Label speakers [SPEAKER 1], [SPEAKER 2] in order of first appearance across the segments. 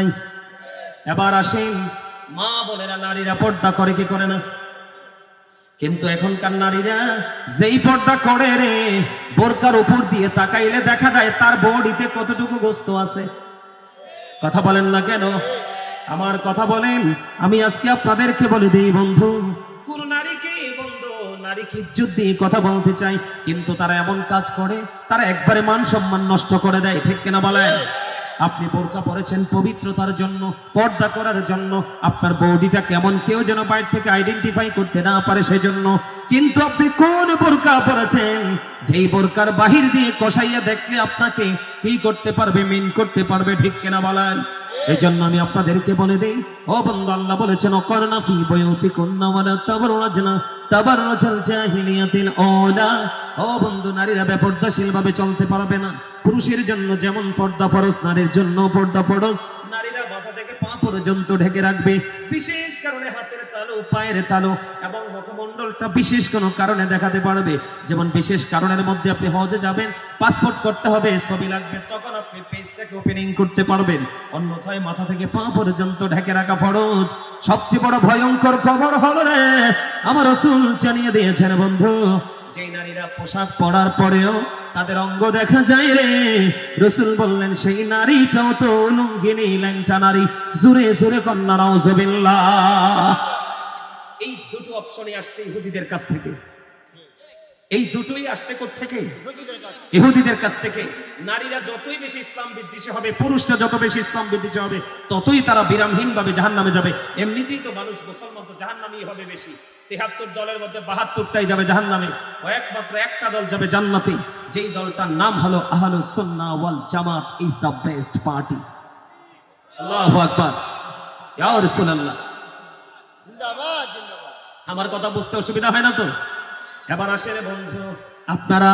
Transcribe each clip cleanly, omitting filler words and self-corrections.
[SPEAKER 1] নাই? এবার আসেন, মা বোনেরা, নারীরা পর্দা করে কি করে না? কিন্তু এখনকার নারীরা যেই পর্দা করে রে, বোরকার উপর দিয়ে তাকাইলে দেখা যায় তার বডিতে কতটুকু গোস্ত আছে। কথা বলেন না কেন? আমার কথা বলেন। আমি আজকে আপনাদেরকে বলে দিই বন্ধু, কোন নারীকে বন্ধু, নারীকে ইজ্জত দিয়ে কথা বলতে চাই, কিন্তু তারা এমন কাজ করে, তারা একবারে মান সম্মান নষ্ট করে দেয়। ঠিক কিনা বলেন? আপনি বোরকা পরেছেন পবিত্রতার জন্য, পর্দা করার জন্য, আপনার বডিটা কেমন কেউ যেন বাইরে থেকে আইডেন্টিফাই করতে না পারে সেজন্য। কিন্তু আপনি কোন বোরকা পরেছেন, যেই বোরকার বাহির দিয়ে কষাইয়া দেখলে আপনাকে কি করতে পারবে, মিন করতে পারবে। ঠিক কিনা বলেন? এই জন্য আমি আপনাদেরকে বলে দেই, ও বন্ধু, আল্লাহ বলেছেন অকরনা ফি বুয়ুতিকুন্না ওয়ালা তাবাররাজনা তাবাররাজাল জাহিলিয়াতিল আউলা। ও বন্ধু, নারীরা বেপরদাশীল ভাবে চলতে পারবে না। পুরুষের জন্য যেমন পর্দা ফরজ, নারীর জন্য পর্দা ফরজ। নারীরা মাথা থেকে পা পর্যন্ত ঢেকে রাখবে, বিশেষ কারণে হাতের তালু, পায়ের তালু এবং মুখমণ্ডলটা বিশেষ কোনো কারণে দেখাতে পারবে। যেমন বিশেষ কারণের মধ্যে আপনি হজে যাবেন, পাসপোর্ট করতে হবে, ছবি লাগবে, তখন আপনি পেজটাকে ওপেনিং করতে পারবেন। অন্যথায় মাথা থেকে পা পর্যন্ত ঢেকে রাখা ফরজ। সবচেয়ে বড় ভয়ঙ্কর খবর হলো রে, আমার রাসূল জানিয়ে দিয়েছেন বন্ধু, যে নারীরা পোশাক পরার পরেও তাদের অঙ্গ দেখা যায় রে, রাসূল বললেন সেই নারীটাও তো লুঙ্গিনী ল্যাংটা নারী। জোরে জোরে কন্যা নাউজুবিল্লাহ। এই দুটো অপশনই আসছে ইহুদিদের কাছ থেকে। এই দুটোই আসছে কোত্থেকে? ইহুদিদের কাছ থেকে। নারীরা যতই বেশি ইসলাম বিদ্বেষী হবে, পুরুষরা যত বেশি ইসলাম বিদ্বেষী হবে, ততই তারা বিরামহীন ভাবে জাহান্নামে যাবে। এমনিতেই তো মানুষ, মুসলমান তো জাহান্নামী হবে বেশি। ৭৩ দলের মধ্যে ৭২টাই যাবে জাহান্নামে, ও একমাত্র একটা দল যাবে জান্নাতে, যেই দলটার নাম হলো আহলুস সুন্নাহ ওয়াল জামাত ইজ দ্য বেস্ট পার্টি। আল্লাহু আকবার, ইয়া রাসূলুল্লাহ,
[SPEAKER 2] জিন্দাবাদ জিন্দাবাদ।
[SPEAKER 1] আমার কথা বুঝতে অসুবিধা হয় না তো? এবার আসেন বন্ধু, আপনারা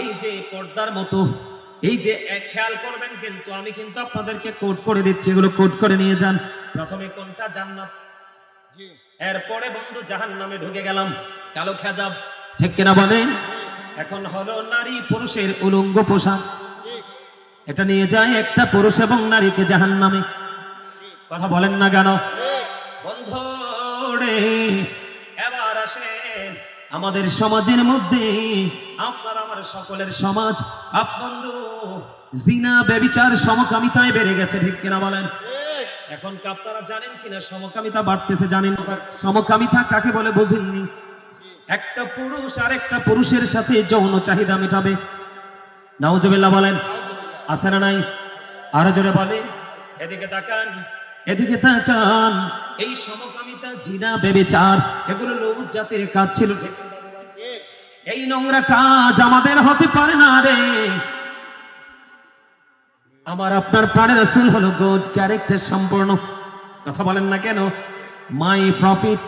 [SPEAKER 1] এই যে পর্দার মতো, এই যে খেয়াল করবেন, কিন্তু আমি কিন্তু আপনাদেরকে কোড করে দিচ্ছি, এগুলো কোড করে নিয়ে যান। প্রথমে কোনটা? জান্নাত। এরপরে বন্ধু জাহান্নামে ঢুকে গেলাম, কালো খেজাব। ঠিক কিনা বলেন? এখন হলো নারী পুরুষের উলঙ্গ পোশাক, এটা নিয়ে যায় একটা পুরুষ এবং নারীকে জাহান্নামে। কথা বলেন না কেন বন্ধু রে? এবার আসেন, আমাদের সমাজের মধ্যে, আপনার আমার সকলের সমাজ, বন্ধু, জিনা ব্যভিচার সমকামিতায় বেড়ে গেছে। ঠিক কিনা বলেন? এখন আপনারা জানেন কিনা সমকামিতা বাড়তেছে? জানেন সমকামিতা কাকে বলে? বুঝেননি? একটা পুরুষ আর একটা পুরুষের সাথে যৌন চাহিদা মেটাবে। নাউজুবিল্লাহ বলেন। আছে না নাই? আরো জোরে বলেন। এদিকে তাকান, এদিকে তাকান। এই সমকামিতা, জিনা, ব্যভিচার, এগুলো লোক জাতির কাজ ছিল। এই নোংরা কাজ আমাদের হতে পারে না রে। আমার আপনার প্রাণের রাসূল হলো গুড ক্যারেক্টার সম্পন্ন। কথা বলেন না কেন? মাই প্রফিট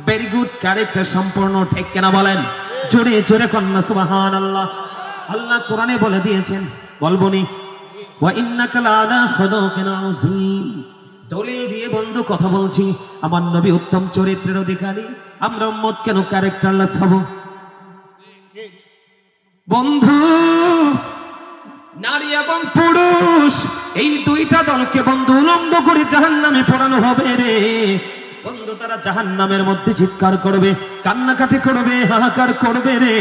[SPEAKER 1] ভেরি গুড ক্যারেক্টার সম্পন্ন। ঠিক কিনা বলেন? জোরে জোরে কন্যা সুবহানাল্লাহ। আল্লাহ কোরআনে বলে দিয়েছেন, বলবনি, ওয়া ইন্নাকা লাআলা খুলুকিন আযীম। দলিল দিয়ে বন্ধু কথা বলছি, আমার নবী উত্তম চরিত্রের অধিকারী। আমরা উম্মত কেন ক্যারেক্টারলেস হব বন্ধু? নারী এবং পুরুষ এই দুইটা দলকে বন্ধু উলঙ্গ করে জাহান্নামে পোড়ানো হবে রে বন্ধু। তারা জাহান্নামের মধ্যে চিৎকার করবে, কান্নাকাটি করবে, হাহাকার করবে রে।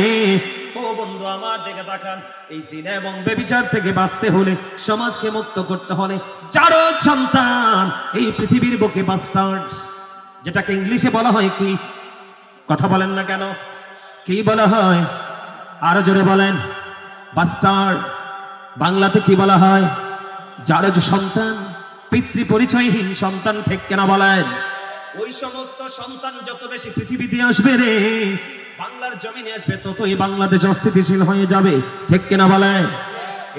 [SPEAKER 1] ও বন্ধু আমার দিকে তাকান, এই জিনা এবং ব্যভিচার থেকে বাঁচতে হলে, সমাজকে মুক্ত করতে হলে, যারও সন্তান এই পৃথিবীর বুকে বাস্টার্ড, যেটাকে ইংলিশে বলা হয় কি? কথা বলেন না কেন? কি বলা হয়? আরো জোরে বলেন। বাস্টার্ড। বাংলাতে কি বলা হয়? জারজ সন্তান, পিতৃ পরিচয়হীন সন্তান। ঠিক কেনা বলেন? ওই সমস্ত সন্তান যত বেশি পৃথিবীতে আসবে রে, বাংলার জমিনে আসবে, ততই বাংলাদেশ অস্থিতিশীল হয়ে যাবে। ঠিক কেনা বলেন?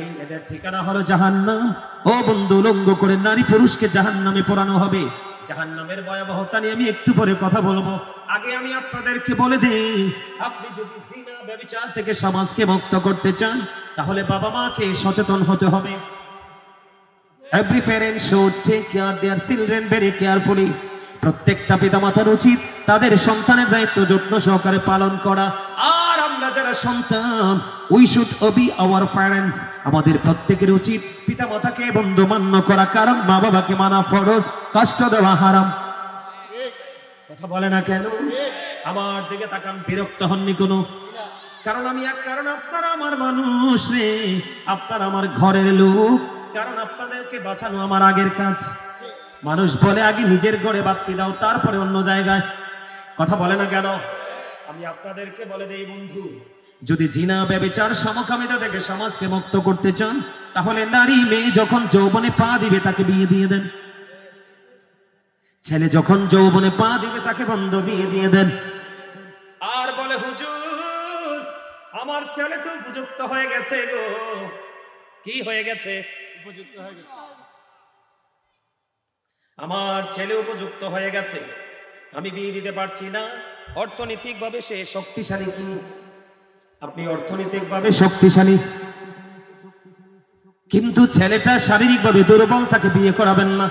[SPEAKER 1] এই এদের ঠিকানা হলো জাহান্নাম। ও বন্ধু, উলঙ্গ করে নারী পুরুষকে জাহান্নামে পোড়ানো হবে। জাহান্নামের ভয়াবহতা নিয়ে আমি একটু পরে কথা বলবো। আগে আমি আপনাদেরকে বলে দেই, আপনি যদি জিনা ব্যভিচার থেকে সমাজকে মুক্ত করতে চান, তাহলে বাবা মাকে সচেতন হতে হবে। Every parent should take care their children very carefully. প্রত্যেকটা পিতামাতার উচিত তাদের সন্তানের দায়িত্ব যত্ন সহকারে পালন করা। আর আমরা যারা সন্তান, we should Obi our parents, আমাদের প্রত্যেকের উচিত পিতা মাতাকে বন্ধু মান্য করা, কারণ মা বাবাকে মানা ফরজ, কষ্ট দেওয়া হারাম।
[SPEAKER 2] ঠিক
[SPEAKER 1] কথা বলে না কেন?
[SPEAKER 2] ঠিক
[SPEAKER 1] আমার দিকে তাকান, বিরক্ত হননি কোনো?
[SPEAKER 2] কিনা
[SPEAKER 1] কারণ কারণ আপনারা আমার মানুষ রে, আপনারা আমার ঘরের লোক, কারণ আপনাদেরকে বাঁচানো আমার আগের কাজ। মানুষ বলে আগে নিজের ঘরে বাতি দাও, তারপরে অন্য জায়গায়। কথা বলে না কেন? আমি আপনাদেরকে বলে দেই বন্ধু, যদি জিনা ব্যভিচার সমকামিতা থেকে সমাজকে মুক্ত করতে চান, তাহলে নারী মেয়ে যখন যৌবনে পা দিবে তাকে বিয়ে দিয়ে দেন। ছেলে যখন যৌবনে পা দিবে তাকে বন্ধ বিয়ে দিয়ে দেন। আর বলে হুজুর আমার ছেলে তো উপযুক্ত হয়ে গেছে গো। কি হয়ে গেছে?
[SPEAKER 2] উপযুক্ত হয়ে গেছে।
[SPEAKER 1] আমার ছেলে উপযুক্ত হয়ে গেছে, আমি বিয়ে দিতে পারছি না। অর্থনৈতিকভাবে সে শক্তিশালী কি? আপনি অর্থনৈতিকভাবে শক্তিশালী, কিন্তু ছেলেটা শারীরিকভাবে দুর্বল, তাকে বিয়ে করাবেন না।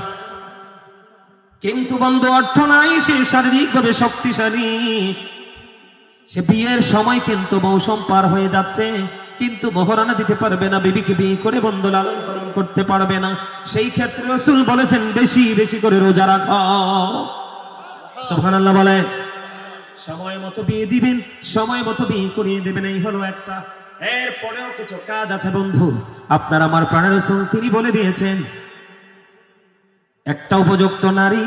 [SPEAKER 1] কিন্তু বন্ধু অর্থ নাই, সে শারীরিকভাবে শক্তিশালী, সে বিয়ের সময় কিন্তু মৌসুম পার হয়ে যাচ্ছে, কিন্তু মহারানা দিতে পারবে না, বিবিকে বিয়ে করে বন্ধু লালন পালন করতে পারবে না। সেই ক্ষেত্রে রাসূল বলেছেন বেশি বেশি করে রোজা রাখো। সুবহানাল্লাহ বলে। সময় মতো বিয়ে দিবেন, সময় মতো বিয়ে করিয়ে দেবেন, এই হলো একটা। এরপরেও কিছু কাজ আছে বন্ধু, আপনার আমার প্রাণের রাসূল তিনি বলে দিয়েছেন, একটা উপযুক্ত নারী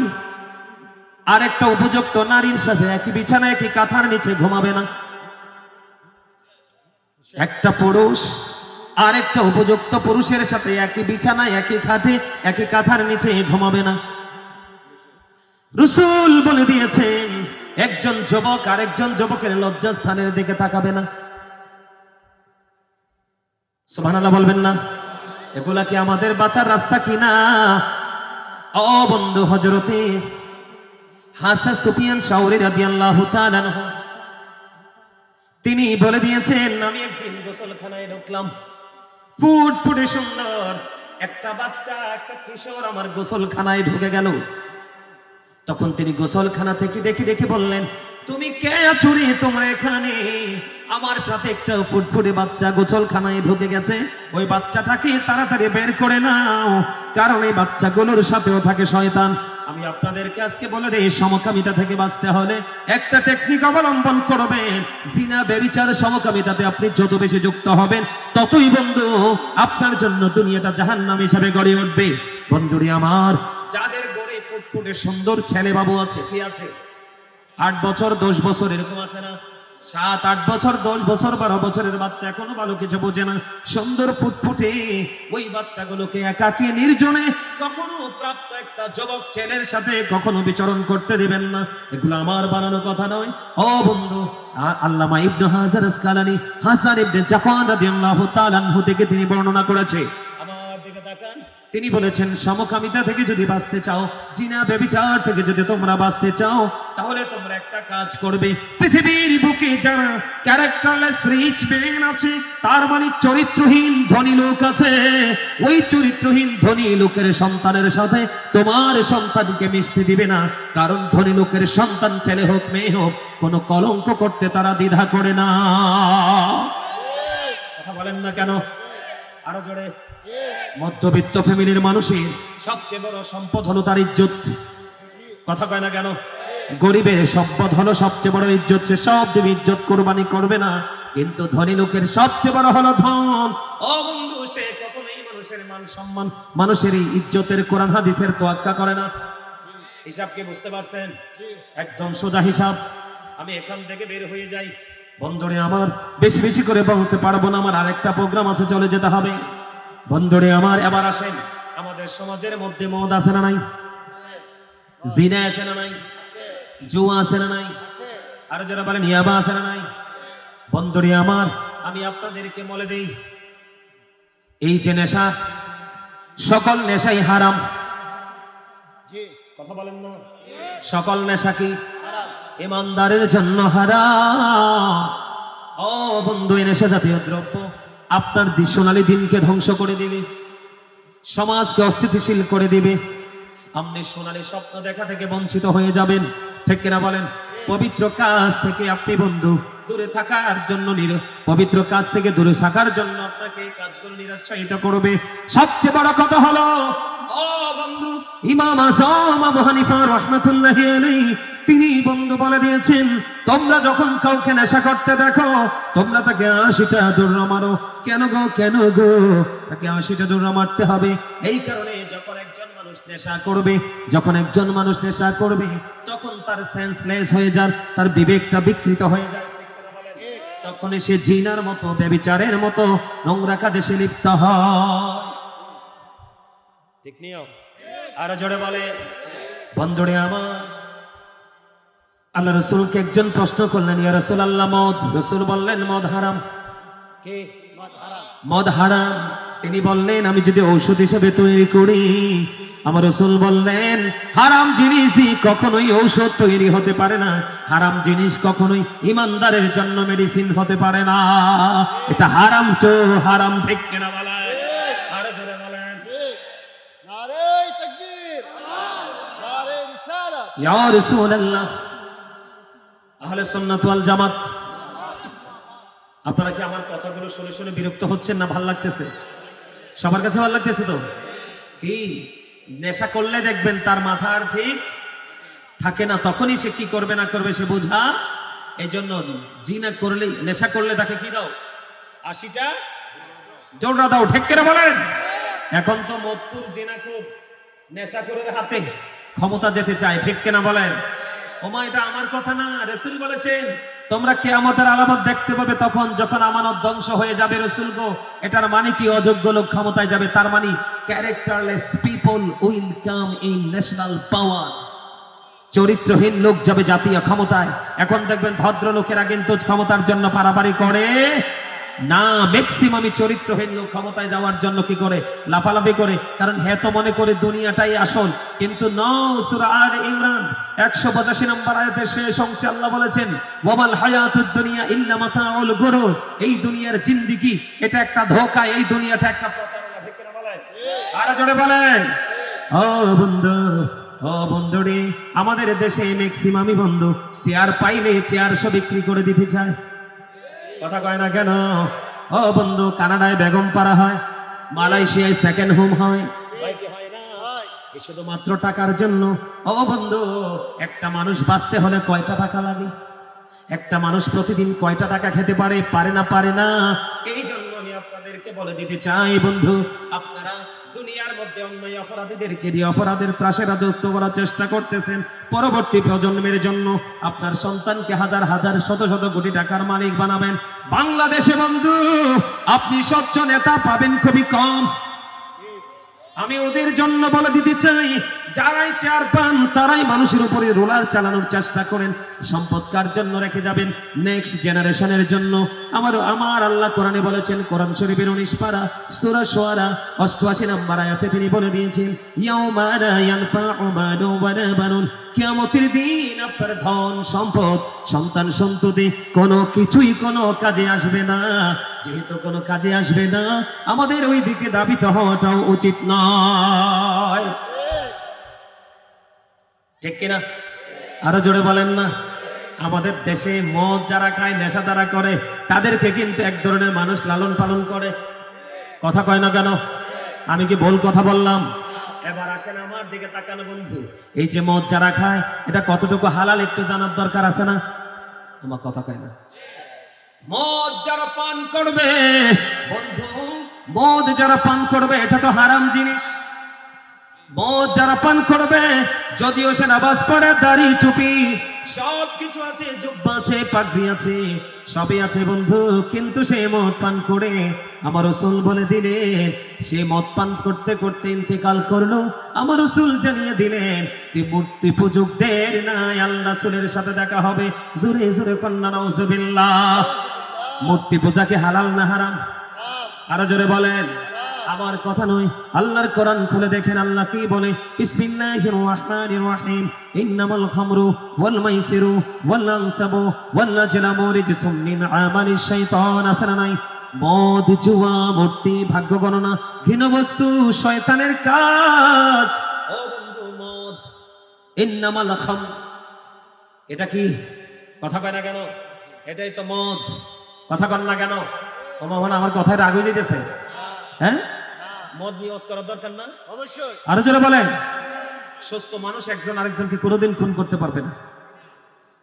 [SPEAKER 1] আর একটা উপযুক্ত নারীর সাথে একই বিছানায় একই কাঁথার নিচে ঘুমাবে না। একটা পুরুষ আর একটা উপযুক্ত পুরুষের সাথে একই বিছানায় একই খাটে একই কাঁথার নিচে ঘুমাবে না। রাসূল বলে দিয়েছেন একজন যুবক আর একজন যুবকের লজ্জাস্থানের দিকে তাকাবে না। সুবহানাল্লাহ বলবেন না? এগুলা কি আমাদের বাঁচার রাস্তা কিনা? ও বন্ধু, হযরতে হাসান সুফিয়ান শাওরি রাদিয়াল্লাহু তাআলা আনহু তিনি বলে দিয়েছেন, আমি একদিন গোসলখানায় ঢুকলাম, ফুটফুটে সুন্দর একটা বাচ্চা, একটা কিশোর আমার গোসলখানায় ঢুকে গেল। তখন তিনি গোসলখানা থেকে দেখে দেখে বললেন, তুমি কে আছো রে তোমরা এখানে? আমার সাথে একটা ফুটফুটে বাচ্চা গোসলখানায় ঢুকে গেছে, ওই বাচ্চাটাকে তাড়াতাড়ি বের করে নাও, কারণ এই বাচ্চাগুলোর সাথেও থাকে শয়তান। আমি আপনাদেরকে আজকে বলে দেই, সমকামিতা থেকে বাঁচতে হলে একটা টেকনিক অবলম্বন করবেন। জিনা ব্যভিচার সমকামিতাতে আপনি যত বেশি যুক্ত হবেন, ততই বন্ধু আপনার জন্য দুনিয়াটা জাহান্নাম হিসাবে গড়ে উঠবে। বন্ধুরি আমার, যাদের গড়ে ফুটফুটে সুন্দর ছেলে বাবু আছে, কি আছে? 8 বছর 10 বছর এরকম আছে না? 7 8 বছর 10 বছর 12 বছরের বাচ্চা এখনো ভালো কিছু বোঝে না, সুন্দর ফুটফুটে ওই বাচ্চাগুলোকে একাকী নির্জনে কখনো প্রাপ্ত একটা যুবক ছেলের সাথে কখনো বিচরণ করতে দিবেন না। এগুলো আমার বানানো কথা নয় ও বন্ধু। আল্লামা ইবনে হাজার আসকালানী হাসান ইবনে জাকান রাদিয়াল্লাহু তাআলা আনহু থেকে তিনি বর্ণনা করেছে, আমার দিকে তাকান, তিনি বলেছেন সমকামিতা থেকে যদি বাঁচতে চাও, জিনা ব্যভিচার থেকে যদি তোমরা বাঁচতে চাও, তাহলে তোমরা একটা কাজ করবে। পৃথিবীর বুকে যারা ক্যারেক্টারলেস রিচ ম্যান আছে, তার মানে চরিত্রহীন ধনী লোক আছে, ওই চরিত্রহীন ধনী লোকের সন্তানের সাথে তোমার সন্তানকে মিশতে দিবে না, কারণ ধনী লোকের সন্তান ছেলে হোক মেয়ে হোক কোনো কলঙ্ক করতে তারা দ্বিধা করে না। কথা বলেন না কেন? আরো জোরে। মধ্যবিত্ত ফ্যামিলির মানুষের সবচেয়ে বড় সম্পদ হলো তার ইজ্জত। কথা কয় না কেন? গরিবের সম্পদ হলো সবচেয়ে বড় ইজ্জত, সে সব দিবে, ইজ্জত কোরবানি করবে না। কিন্তু ধনী লোকের সবচেয়ে বড় হলো ধন। ও বন্ধু, সে কখনোই মানুষের মান সম্মান, মানুষের ইজ্জতের কোরআন হাদিসের তোয়াক্কা করে না। হিসাব কি বুঝতে পারছেন? একদম সোজা হিসাব। আমি এখান থেকে বের হয়ে যাই বন্ধুরে আমার, বেশি বেশি করে বলতে পারবো না, আমার আরেকটা প্রোগ্রাম আছে, চলে যেতে হবে। বন্ধুরে আমার, এবার আসেন, আমাদের সমাজের মধ্যে মদ আছে না নাই? জিনা আছে না নাই? জুয়া আছে না নাই? আর যারা বলেন ইয়াবা আছে না নাই? বন্ধুরে আমার, আমি আপনাদেরকে বলে দেই, এই যে নেশা, সকল নেশাই হারাম। কথা বলেন না? সকল নেশা কি ইমানদারের জন্য হারাম। ও বন্ধু, এই নেশা জাতীয় দ্রব্য আপনার সোনালী দিনকে ধ্বংস করে দিবে, সমাজকে অস্থিতিশীল করে দিবে, আপনি সোনালী স্বপ্ন দেখা থেকে বঞ্চিত হয়ে যাবেন। ঠিক কিনা বলেন? পবিত্র কাজ থেকে আপনি বন্ধু দূরে থাকার জন্য পবিত্র কাজ থেকে দূরে থাকার জন্য আপনাকে এই কাজগুলো নিরুৎসাহিত করবে। সবচেয়ে বড় কথা হলো ও বন্ধু, ইমাম আযম আবু হানিফা রাহমাতুল্লাহি আলাইহি তিনি বন্ধু বলে দিয়েছেন, তোমরা যখন কাউকে নেশা করতে দেখো তোমরা তাকে 80টা দৌড়া মারো। কেন গো, কেন গো? তাকে 80টা দৌড়া মারতে হবে এই কারণে, যখন একজন মানুষ নেশা করবে তখন তার সেন্সলেস হয়ে যায়, তার বিবেকটা বিকৃত হয়ে যায়। তখন সে জিনার মতো, ব্যভিচারের মতো নোংরা কাজে সে লিপ্ত হয়। ঠিক নিও, আরো জোরে বলে। বন্ধুরে আমার, আল্লাহ রাসূলকে একজন প্রশ্ন করলেন, ইয়া রাসূলুল্লাহ মদ। রাসূল বললেন মদ হারাম। কে? মদ হারাম। তিনি বললেন আমি যদি ঔষধ হিসেবে তৈরি করি। আমার রাসূল বললেন হারাম জিনিস দিয়ে কখনোই ঔষধ তৈরি হতে পারে না, হারাম জিনিস কখনোই ইমানদারের জন্য মেডিসিন হতে পারে না। এটা হারাম তো হারাম, ঠিক কিনা বলেন? আরো জোরে বলেন।
[SPEAKER 2] নারে তাকবীর, নারে রিসালাত।
[SPEAKER 1] ইয়া রাসূলুল্লাহ, আহলে সুন্নাত ওয়াল জামাত, আপনারা কি আমার কথাগুলো শুনে শুনে বিরক্ত হচ্ছেন না ভাল লাগতেছে? সবার কাছে ভালো লাগতেছে তো? কি নেশা করলে দেখবেন তার মাথা আর ঠিক থাকে না, তখনই সে কি করবে না করবে সে বোঝা। এই জন্য জিনা করলে, নেশা করলে তাকে কি দাও? 80টা দৌড়া দাও, ঠিক করে বলেন। এখন তো মদকুর জিনাকুর নেশাখোরের হাতে ক্ষমতা যেতে চায়, ঠিক কিনা বলেন? ওমা এটা আমার কথা না, রাসূল বলেছেন তোমরা কিয়ামতের আলামত দেখতে পাবে তখন যখন আমানত ধ্বংস হয়ে যাবে। রাসূল গো, এটার মানে কি? অযোগ্য লোক ক্ষমতায় যাবে, তার মানে characterless people will come in national power. চরিত্রহীন লোক যাবে জাতীয় ক্ষমতায়। এখন দেখবেন ভদ্র লোকেরা কিন্তু ক্ষমতার জন্য পারাপারি করে না, ম্যাক্সিমামই চরিত্রহীন লোক ক্ষমতায় যাওয়ার জন্য কি করে? লাফালাফি করে। কারণ হ্যাঁ তো মনে করে দুনিয়াটাই আসল, কিন্তু সূরা আলে ইমরান 185 নম্বর আয়াতের শেষ অংশে আল্লাহ বলেছেন ওয়ামাল হায়াতুদ দুনিয়া ইল্লা মাতাউল গুরুর। এই দুনিয়ার জিন্দেগি এটা একটা ধোঁকা, এই দুনিয়াটা একটা প্রতারণা, ঠিক কিনা বলেন? আর জোরে বলেন। ও বন্ধু, ও বন্ধুরে, আমাদের দেশে ম্যাক্সিমামই বন্ধু চেয়ার পাইলে চেয়ারশো বিক্রি করে দিতে চায়। কথা কয় না কেন? ও বন্ধু, কানাডায় বেগম পাড়া হয়, মালয়েশিয়ায় সেকেন্ড হোম হয়, শুধুমাত্র টাকার জন্য। ও বন্ধু, একটা মানুষ বাঁচতে হলে কয়টা টাকা লাগে? একটা মানুষ প্রতিদিন কয়টা টাকা খেতে পারে? পারে না। এই জন্য আমি আপনাদেরকে বলে দিতে চাই বন্ধু, আপনারা দুনিয়ার মধ্যে অন্যায় অপরাধীদেরকে দিয়ে অপরাধের ত্রাসে রাজত্ব করার চেষ্টা করতেছেন। পরবর্তী প্রজন্মের জন্য আপনার সন্তানকে হাজার হাজার শত শত কোটি টাকার মালিক বানাবেন। বাংলাদেশে বন্ধু আপনি স্বচ্ছ নেতা পাবেন খুবই কম। আমি ওদের জন্য বলে দিতে চাই, যারাই চেয়ার পান তারাই মানুষের উপরে রোলার চালানোর চেষ্টা করেন। সম্পদ কার জন্য রেখে যাবেন? নেক্সট জেনারেশনের জন্য। আমার আল্লাহ কোরআনে বলেছেন, কোরআন শরীফের 19 পারা সূরা শুআরা 88 নম্বর আয়াতে তিনি বলে দিয়েছেন ইয়াউমা লা ইয়ানফাউ মালুন ওয়ালা বানুন। কিয়ামতের দিন আপনার ধন সম্পদ, সন্তান সন্ততি কোনো কিছুই কোনো কাজে আসবে না। যেহেতু কোনো কাজে আসবে না, আমাদের ওই দিকে দাবিত হওয়াটাও উচিত নয়, ঠিক কিনা? আরো জোরে বলেন না। আমাদের দেশে মদ যারা খায়, নেশা যারা করে, তাদেরকে কিন্তু এক ধরনের মানুষ লালন পালন করে। কথা কয় না কেন? আমি কি ভুল কথা বললাম? এবার আসেন আমার দিকে তাকান বন্ধু, এই যে মদ যারা খায় এটা কতটুকু হালাল একটু জানার দরকার আছে না? আমার কথা কয় না। মদ যারা পান করবে বন্ধু, মদ যারা পান করবে এটা তো হারাম জিনিস। মদ যারা পান করবে, যদিও সে নামাজ পড়ে, দাড়ি টুপি সব কিছু আছে, জুব্বা আছে, পাগড়ি আছে, সবই আছে বন্ধু, কিন্তু সে মদ পান করে আমার রাসূল বলে দিলেন, সে মদ পান করতে করতে ইন্তেকাল করলো। আমার রাসূল জানিয়ে দিলেন তুই মূর্তি পূজকদের নাই, আল্লাহ রাসূলের সাথে দেখা হবে। জোরে জোরে কন্যা নাউজুবিল্লাহ। মূর্তি পূজা কি হালাল না হারাম? আরো জোরে বলেন। আমার কথা নয়, আল্লাহর কোরআন খুলে দেখেন আল্লাহ কি বলে। বিসমিল্লাহির রহমানির রহিম। ইন্নামাল খামরু ওয়াল মাইসিরু ওয়াল আনসাবু ওয়াল আজলামু রিজসুম মিন আমালিশ শাইতান। আসনা নাই? মদ, জুয়া, মূর্তি, ভাগ্য গণনা, ঘৃণ বস্তু শয়তানের কাজ। ও বন্ধু, মদ, ইন্নামাল খামর এটা কি? কথা কয় না কেন? এটাই তো মদ। কথা কন না কেন? ও মামা আমার কথায় রাগ হয়ে যেতেছে। হ্যাঁ, মদ নিয়ে ওয়াজ করার দরকার না?
[SPEAKER 2] অবশ্যই।
[SPEAKER 1] আরো জোরে বলেন। সুস্থ মানুষ একজন আরেকজনকে কোনোদিন খুন করতে পারবে না।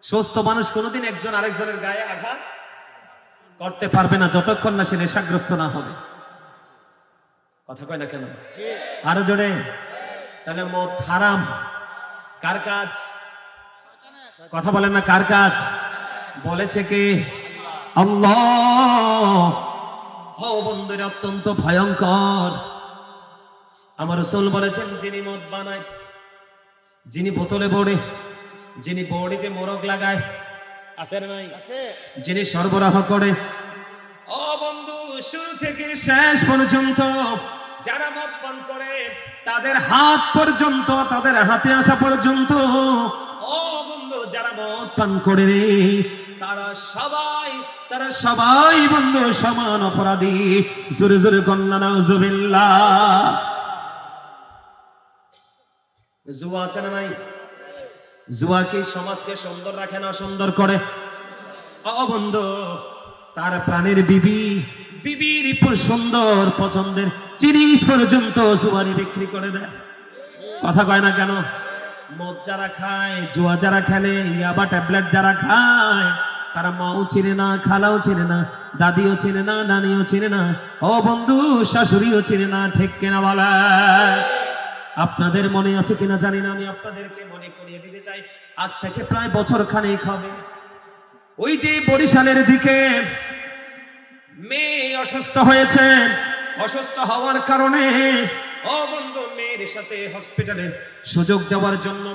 [SPEAKER 1] সুস্থ মানুষ কোনোদিন একজন আরেকজনের গায়ে আঘাত করতে পারবে না যতক্ষণ না সে নেশাগ্রস্ত না হবে। কথা কয় না কেন? আরো জোরে। তাহলে মদ হারাম। কার কাজ? কথা বলেন না, কার কাজ? বলেছে কে? আল্লাহ। ও বন্ধুরা, অত্যন্ত ভয়ঙ্কর। আমার রাসূল বলেছেন, যিনি মদ বানায়, যিনি বোতলে বড়ে, যিনি বড়িতে মোরগ লাগায়, আছে না নাই? যিনি সরবরাহ করে, ও বন্ধু, শুরু থেকে শেষ পর্যন্ত যারা মদ পান করে তাদের হাত পর্যন্ত, তাদের হাতে আসা পর্যন্ত, ও বন্ধু, যারা মদ পান করে রে, তারা সবাই বন্ধু সমান অপরাধী। জোরে জোরে কন্যা নাউজুবিল্লাহ। জুয়া আছে না নাই? জুয়া কি সমাজকে সুন্দর রাখে না সুন্দর করে? ও বন্ধু, তার প্রাণের বিবির সুন্দর পছন্দের জিনিস পর্যন্ত জুয়ারি বিক্রি করে দেয়। কথা কয় না কেন? মদ যারা খায়, জুয়া যারা খেলে, ইয়াবা ট্যাবলেট যারা খায়, তারা মাও চিনে না, খালাও চিনে না, দাদিও চিনে না, নানিও চিনে না, ও বন্ধু শাশুড়িও চিনে না। ঠিক কিনা বলে? আপনাদের মনে আছে কিনা জানি না, আমি আপনাদেরকে মনে করিয়ে দিতে চাই। আজ থেকে প্রায় বছর খানেক হবে, ওই যে বরিশালের দিকে মেয়ে অসুস্থ হয়েছে। অসুস্থ হওয়ার কারণে, ও বন্ধু, মেয়ের সাথে হসপিটালে সুযোগ দেওয়ার জন্য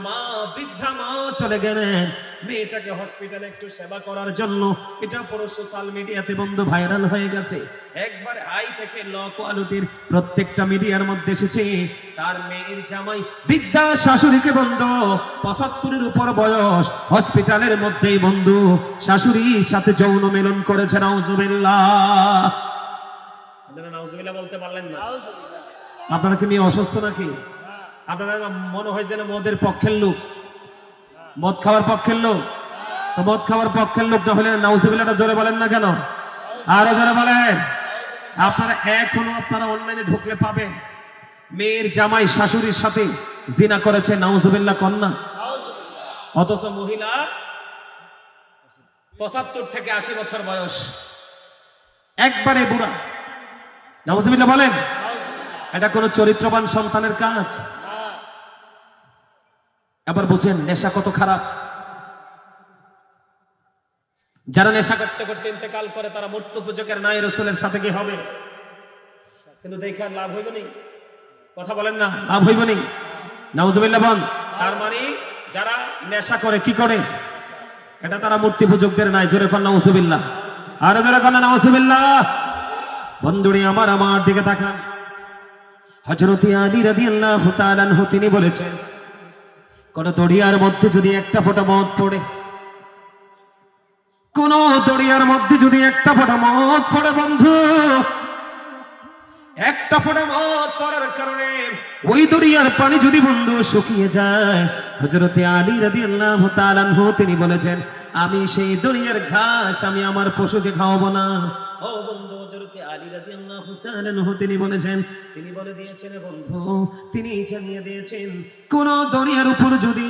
[SPEAKER 1] বৃদ্ধা মা চলে গেলেন মেয়েটাকে হসপিটালে একটু সেবা করার জন্য। এটা পুরো সোশ্যাল মিডিয়াতে বন্ধু ভাইরাল হয়ে গেছে। একবার হাই থেকে ল কোয়ালিটির প্রত্যেকটা মিডিয়ার মধ্যে এসেছে। তার মেয়ের জামাই বৃদ্ধা শাশুড়িকে বন্ধু 75-এর উপর বয়স, হসপিটালের মধ্যেই বন্ধু শাশুড়ির সাথে যৌন মিলন করেছে। নাউজুবিল্লাহ। আপনারা নাউজুবিল্লাহ বলতে পারলেন না? আপনারা কি মেয়ে অসুস্থ নাকি? আপনারা মনে হয় যেন মদের পক্ষের লোক, মদ খাওয়ার পক্ষের লোক। তো মদ খাওয়ার পক্ষের লোক না হলে নাউজুবিল্লাহটা জোরে বলেন না কেন? আরো জোরে বলেন। আপনারা এখনো অনলাইনে ঢুকলে পাবেন মেয়ের জামাই শাশুড়ির সাথে জিনা করেছে। নাউজুবিল্লাহ কন্যা। অথচ মহিলা 75 থেকে 80 বছর বয়স, একবারে বুড়া। নাউজুবিল্লাহ বলেন। এটা কোন চরিত্রবান সন্তানের কাজ? আবার বুঝেন নেশা কত খারাপ। যারা নেশা করতে করতে ইন্তেকাল করে তারা মৃত্যু পূজকের নাই রাসূলের সাথে কি হবে? কিন্তু দেখে আর লাভ হইব নি? কথা বলেন না, লাভ হইব নি? নাউজুবিল্লাহ বল। তার মানে যারা নেশা করে কি করে? এটা তারা মূর্তি পূজকদের নাই। জোরে কর নাউজুবিল্লাহ। আর জোরে কর নাউজুবিল্লাহ। বন্ধুরে আমার দিকে তাকান। হযরত আলী রাদিয়াল্লাহু তাআলা আনহু তিনি বলেছেন, কোন দরিয়ার মধ্যে যদি একটা ফোঁটা মদ পড়ে, কোন দরিয়ার মধ্যে যদি একটা ফোঁটা মদ পড়ে বন্ধু, একটা ফোঁটা মদ পড়ার কারণে ওই দরিয়ার পানি যদি বন্ধু শুকিয়ে যায়, হযরত আলী রাদিয়াল্লাহু তাআলা আনহু তিনি বলেছেন, আমি সেই দরিয়ার ঘাস আমি আমার পশুকে খাওয়াবো না। ও বন্ধু, হযরত আলী রাদিয়াল্লাহু তাআলা আনহু তিনি বলেছেন, তিনি বলে দিয়েছেন বন্ধু, তিনি জানিয়ে দিয়েছেন, কোন দরিয়ার উপর যদি,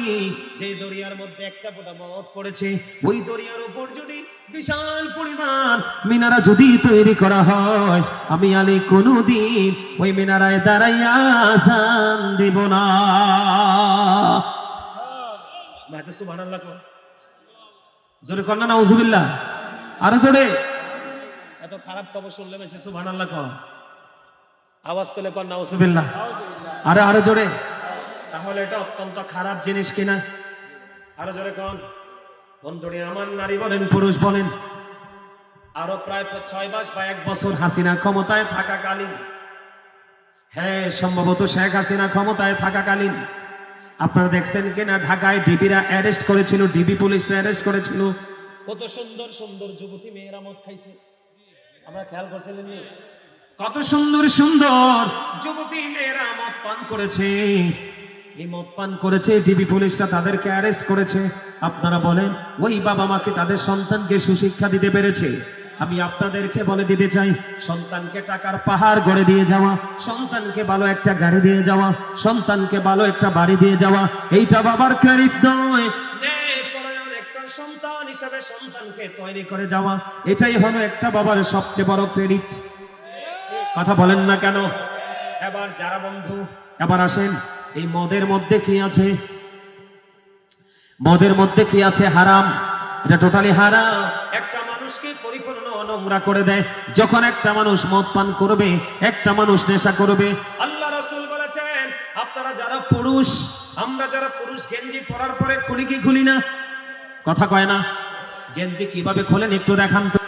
[SPEAKER 1] যে দরিয়ার মধ্যে একটা ফোঁটা মদ পড়েছে, ওই দরিয়ার উপর যদি বিশাল পরিমাণ মিনারা যদি তৈরি করা হয়, আমি আলী কোনদিন ওই মিনারায় দাঁড়াইয়া আযান দেব না। মাইতে সুবহানাল্লাহ কর। জোরে কর না নাউজুবিল্লাহ। আরো জোরে। এত খারাপ খবর শুনলে মেসে সুবহানাল্লাহ কর। আওয়াজ তুলে কর নাউজুবিল্লাহ। আরে আরো জোরে। তাহলে এটা অত্যন্ত খারাপ জিনিস কিনা? আরো জোরে কর। বন্ধুরে আমার, নারী বলেন পুরুষ বলেন, আরো প্রায় 6 মাস বা 1 বছর হাসিনা ক্ষমতায় থাকাকালীন, হ্যাঁ সম্ভবত শেখ হাসিনা ক্ষমতায় থাকাকালীন, আপনারা দেখছেন কিনা ঢাকায় ডিবিরা অ্যারেস্ট করেছিল, ডিবি পুলিশরা অ্যারেস্ট করেছিল। কত সুন্দর সুন্দর যুবতী মেয়েরা মদ খাইছে, আমরা খেয়াল করছিলেন নি? কত সুন্দর সুন্দর যুবতী মেয়েরা মদ পান করেছে। এই মদ পান করেছে, টিভি পুলিশরা তাদেরকে অ্যারেস্ট করেছে। আপনারা বলেন ওই বাবা মাকে তাদের সন্তানকে সুশিক্ষা দিতে পেরেছে? আমি আপনাদেরকে বলে দিতে চাই, সন্তানকে টাকার পাহাড় গড়ে দিয়ে যাওয়া, সন্তানকে ভালো একটা গাড়ি দিয়ে যাওয়া, সন্তানকে ভালো একটা বাড়ি দিয়ে যাওয়া, এইটা বাবার ক্রেডিট নয়। একটা সন্তান হিসাবে সন্তানকে তৈরি করে যাওয়া, এটাই হলো একটা বাবার সবচেয়ে বড় ক্রেডিট। কথা বলেন না কেন? এবার যারা বন্ধু, এবার আসেন, এই মদের মধ্যে কি আছে? মদের মধ্যে কি আছে? হারাম। এটা টোটালি হারাম। একটা মানুষকে পরিপূর্ণ নোংরা করে দেয় যখন একটা মানুষ মদ পান করবে, একটা মানুষ নেশা করবে। আল্লাহ রাসূল বলেছেন, আপনারা যারা পুরুষ, আমরা যারা পুরুষ গেঞ্জি পরার পরে খুলি কি খুলি না? কথা কয় না? গেঞ্জি কিভাবে খোলেন একটু দেখান তো।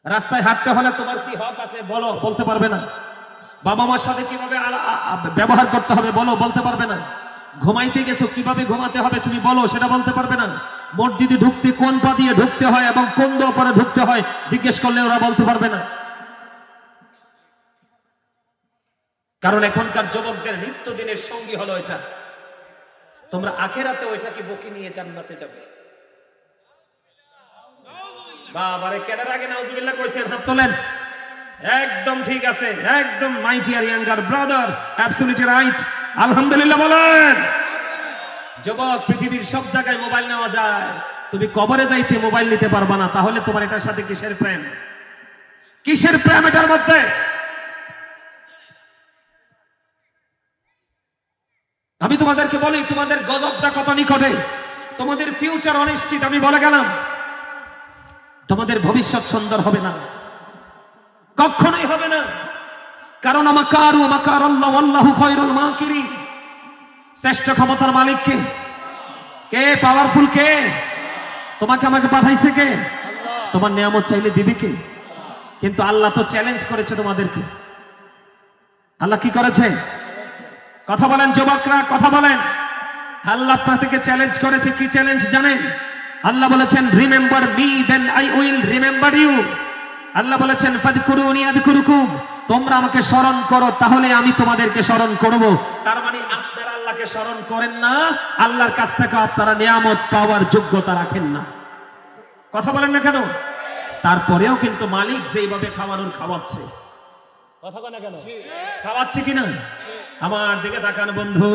[SPEAKER 1] রাস্তায় হাঁটতে হলে তোমার কি হক আছে বলো, বলতে পারবে না। বাবা মার সাথে কিভাবে ব্যবহার করতে হবে বলো, বলতে পারবে না। ঘুমাইতে গেছো, কিভাবে ঘুমাতে হবে তুমি বলো, সেটা বলতে পারবে না। মসজিদে ঢুকতে কোন পা দিয়ে ঢুকতে হয় এবং কোন দোয়া পরে ঢুকতে হয় জিজ্ঞেস করলে ওরা বলতে পারবে না। কারণ এখনকার যুবকদের নিত্যদিনের সঙ্গী হলো এটা। তোমরা আখেরাতে ওইটাকে বকে নিয়ে জান্নাতে যাবে। বাবারে কেনার আগে নাউজুবিল্লাহ কইছেন, হাত তোলেন। একদম ঠিক আছে, একদম my dear younger brother, absolutely right. আলহামদুলিল্লাহ বলেন। যুবক, পৃথিবীর সব জায়গায় মোবাইল নেওয়া যায়, তুমি কবরে যাইতে মোবাইল নিতে পারবা না। তাহলে তোমার এটার সাথে কিসের প্রেম? কিসের প্রেম এটার মধ্যে? আমি তোমাদেরকে বলি, তোমাদের গজবটা কত নিকটে, তোমাদের ফিউচার অনিশ্চিত। আমি বলে গেলাম, তোমাদের ভবিষ্যৎ সুন্দর হবে না, কখনোই হবে না। কারণ আমাকারু আমাকার আল্লাহ আল্লাহু খায়রুল মাকিরিন। শ্রেষ্ঠ ক্ষমতার মালিক কে? কে পাওয়ারফুল? কে? তোমাকে আমাকে পাঠাইছে কে? তোমার নিয়ামত চাইলে দিবি কে? কিন্তু আল্লাহ তো চ্যালেঞ্জ করেছে তোমাদেরকে। আল্লাহ কি করেছে? কথা বলেন যুবকরা, কথা বলেন। আল্লাহ আপনাদেরকে চ্যালেঞ্জ করেছে। কি চ্যালেঞ্জ জানেন? আল্লাহ বলেছেন, remember me then I will remember you. আল্লাহ বলেছেন, ফাযকুরুনি আযকুরুকুম, তোমরা আমাকে স্মরণ করো তাহলে আমি তোমাদেরকে স্মরণ করব। তার মানে আপনারা আল্লাহকে স্মরণ করেন না, আল্লাহর কাছ থেকে আপনারা নিয়ামত পাওয়ার যোগ্যতা রাখেন না। কথা বলেন না কেন? তারপরেও কিন্তু মালিক যেইভাবে খাওয়ানোর খাওয়াচ্ছে। কথা বলেন না কেন? খাওয়াচ্ছে কিনা? আমার দিকে তাকান বন্ধু।